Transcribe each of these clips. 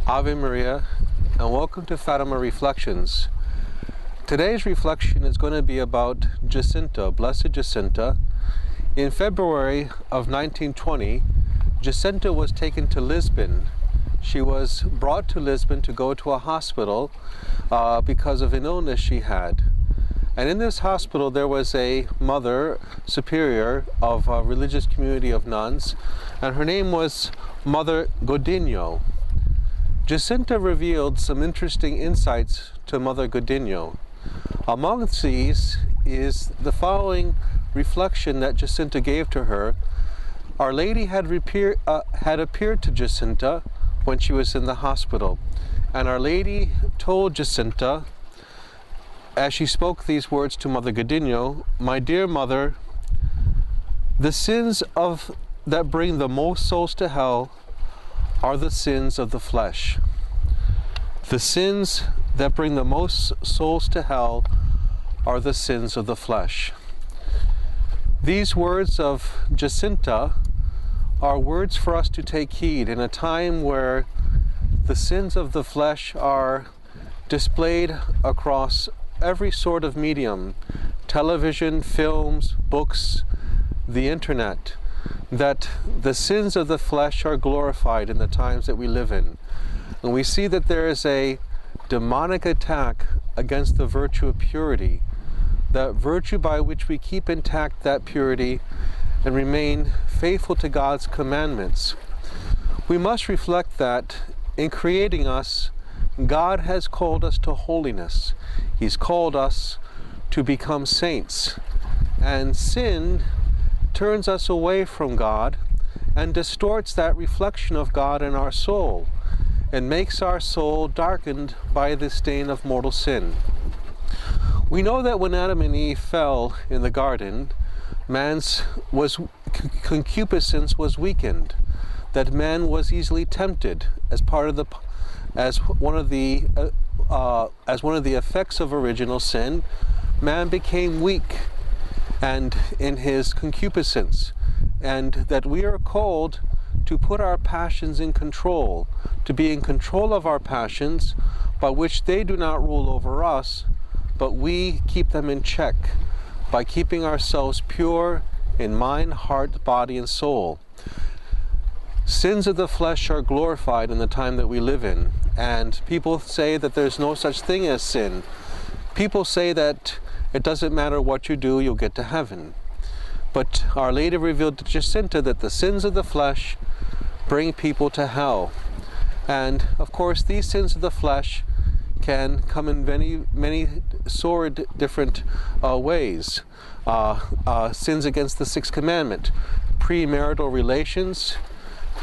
Ave Maria, and welcome to Fatima Reflections. Today's reflection is going to be about Jacinta, Blessed Jacinta. In February of 1920, Jacinta was taken to Lisbon. She was brought to Lisbon to go to a hospital because of an illness she had. And in this hospital there was a mother superior of a religious community of nuns, and her name was Mother Godinho. Jacinta revealed some interesting insights to Mother Godinho. Amongst these is the following reflection that Jacinta gave to her. Our Lady had appeared to Jacinta when she was in the hospital, and Our Lady told Jacinta, as she spoke these words to Mother Godinho, "My dear mother, the sins that bring the most souls to hell are the sins of the flesh. The sins that bring the most souls to hell are the sins of the flesh." These words of Jacinta are words for us to take heed in a time where the sins of the flesh are displayed across every sort of medium: television, films, books, the internet. That the sins of the flesh are glorified in the times that we live in. And we see that there is a demonic attack against the virtue of purity, that virtue by which we keep intact that purity and remain faithful to God's commandments. We must reflect that in creating us, God has called us to holiness. He's called us to become saints. And sin turns us away from God and distorts that reflection of God in our soul and makes our soul darkened by the stain of mortal sin. We know that when Adam and Eve fell in the garden, man's concupiscence was weakened, that man was easily tempted as one of the effects of original sin. Man became weak and in his concupiscence, and that we are called to put our passions in control, to be in control of our passions, by which they do not rule over us, but we keep them in check by keeping ourselves pure in mind, heart, body, and soul. Sins of the flesh are glorified in the time that we live in, and people say that there's no such thing as sin. People say that it doesn't matter what you do, you'll get to heaven. But Our Lady revealed to Jacinta that the sins of the flesh bring people to hell. And of course, these sins of the flesh can come in many sordid different ways. Sins against the sixth commandment, premarital relations,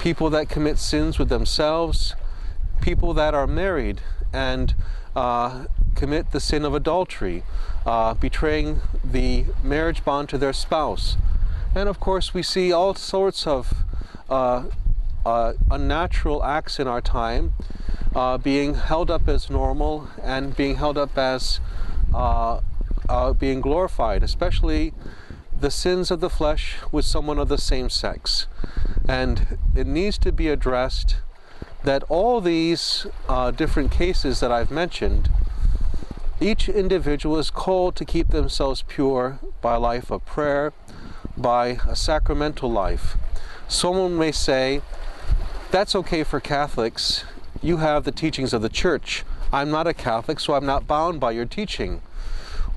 people that commit sins with themselves, people that are married and commit the sin of adultery, betraying the marriage bond to their spouse. And of course, we see all sorts of unnatural acts in our time being held up as normal and being held up as being glorified, especially the sins of the flesh with someone of the same sex. And it needs to be addressed that all these different cases that I've mentioned, each individual is called to keep themselves pure by a life of prayer, by a sacramental life. Someone may say, that's okay for Catholics. You have the teachings of the Church. I'm not a Catholic, so I'm not bound by your teaching.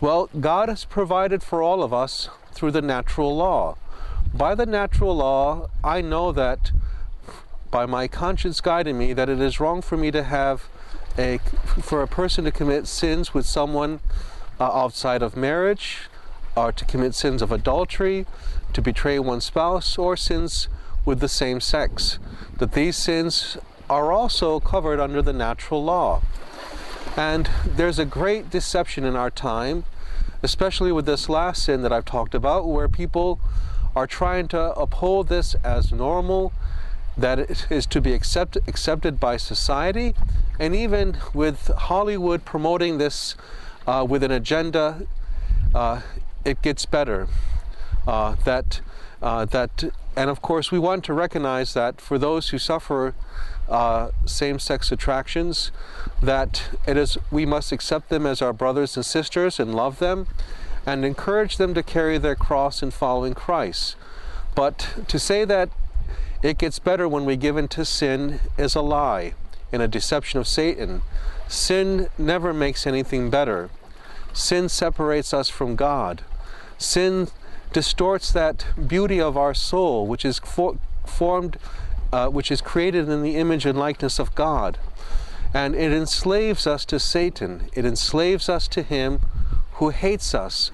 Well, God has provided for all of us through the natural law. By the natural law, I know that by my conscience guiding me that it is wrong for me to have for a person to commit sins with someone outside of marriage, or to commit sins of adultery, to betray one's spouse, or sins with the same sex. That these sins are also covered under the natural law. And there's a great deception in our time, especially with this last sin that I've talked about, where people are trying to uphold this as normal, that it is to be accepted by society, and even with Hollywood promoting this with an agenda, it gets better. And of course we want to recognize that for those who suffer same-sex attractions, that we must accept them as our brothers and sisters and love them and encourage them to carry their cross in following Christ. But to say that it gets better when we give in to sin is a lie and a deception of Satan. Sin never makes anything better. Sin separates us from God. Sin distorts that beauty of our soul, which is which is created in the image and likeness of God. And it enslaves us to Satan. It enslaves us to him who hates us.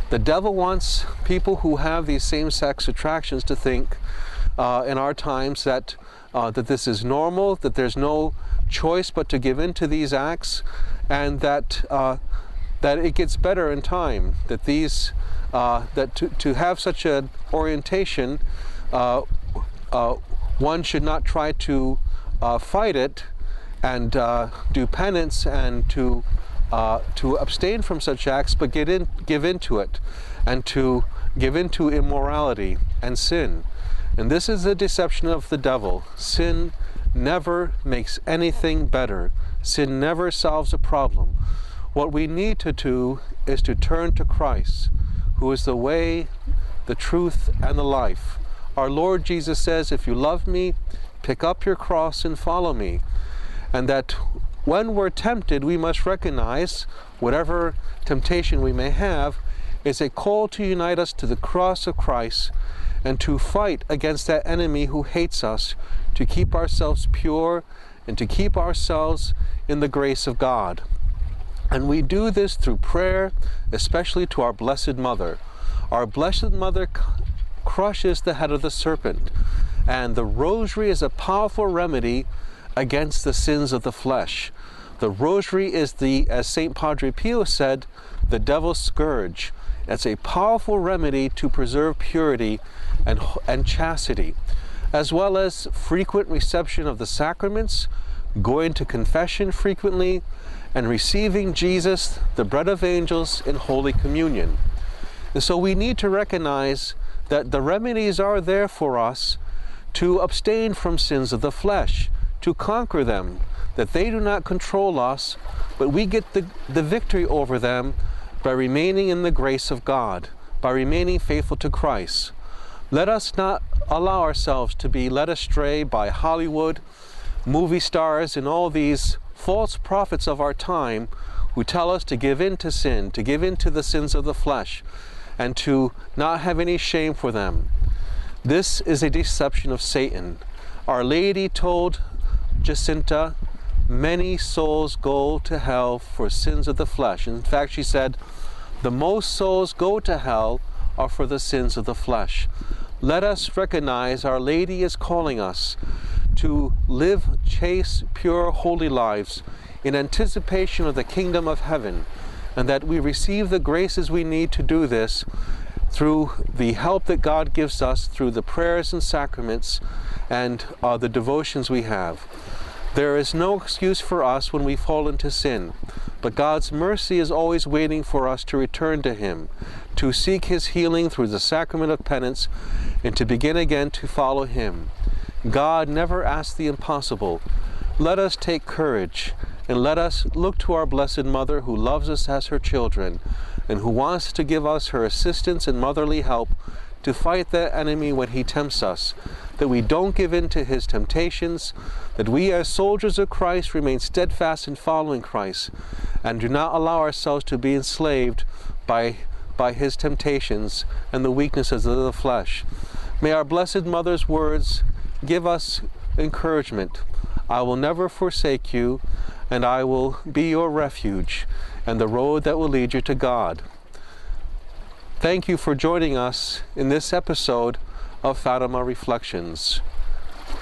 The devil wants people who have these same-sex attractions to think in our times that this is normal, that there's no choice but to give in to these acts, and that it gets better in time, that to have such an orientation, one should not try to fight it and do penance and to abstain from such acts, but give into it, and to give into immorality and sin. And this is the deception of the devil. Sin never makes anything better. Sin never solves a problem. What we need to do is to turn to Christ, who is the way, the truth, and the life. Our Lord Jesus says, if you love me, pick up your cross and follow me. And that when we're tempted, we must recognize whatever temptation we may have is a call to unite us to the cross of Christ and to fight against that enemy who hates us, to keep ourselves pure and to keep ourselves in the grace of God. And we do this through prayer, especially to our Blessed Mother. Our Blessed Mother crushes the head of the serpent, and the rosary is a powerful remedy against the sins of the flesh. The rosary is as St. Padre Pio said, the devil's scourge. It's a powerful remedy to preserve purity and chastity, as well as frequent reception of the sacraments, going to confession frequently, and receiving Jesus, the bread of angels, in Holy Communion. And so we need to recognize that the remedies are there for us to abstain from sins of the flesh, to conquer them, that they do not control us, but we get the victory over them by remaining in the grace of God, by remaining faithful to Christ. Let us not allow ourselves to be led astray by Hollywood, movie stars, and all these false prophets of our time who tell us to give in to sin, to give in to the sins of the flesh, and to not have any shame for them. This is a deception of Satan. Our Lady told Jacinta, many souls go to hell for sins of the flesh. In fact, she said, the most souls go to hell are for the sins of the flesh. Let us recognize Our Lady is calling us to live chaste, pure, holy lives in anticipation of the kingdom of heaven, and that we receive the graces we need to do this through the help that God gives us through the prayers and sacraments and the devotions we have. There is no excuse for us when we fall into sin, but God's mercy is always waiting for us to return to Him, to seek His healing through the sacrament of penance, and to begin again to follow Him. God never asks the impossible. Let us take courage, and let us look to our Blessed Mother, who loves us as her children, and who wants to give us her assistance and motherly help to fight the enemy when he tempts us, that we don't give in to his temptations, that we as soldiers of Christ remain steadfast in following Christ, and do not allow ourselves to be enslaved by his temptations and the weaknesses of the flesh. May our Blessed Mother's words give us encouragement. I will never forsake you, and I will be your refuge and the road that will lead you to God. Thank you for joining us in this episode of Fatima Reflections.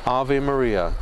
Ave Maria.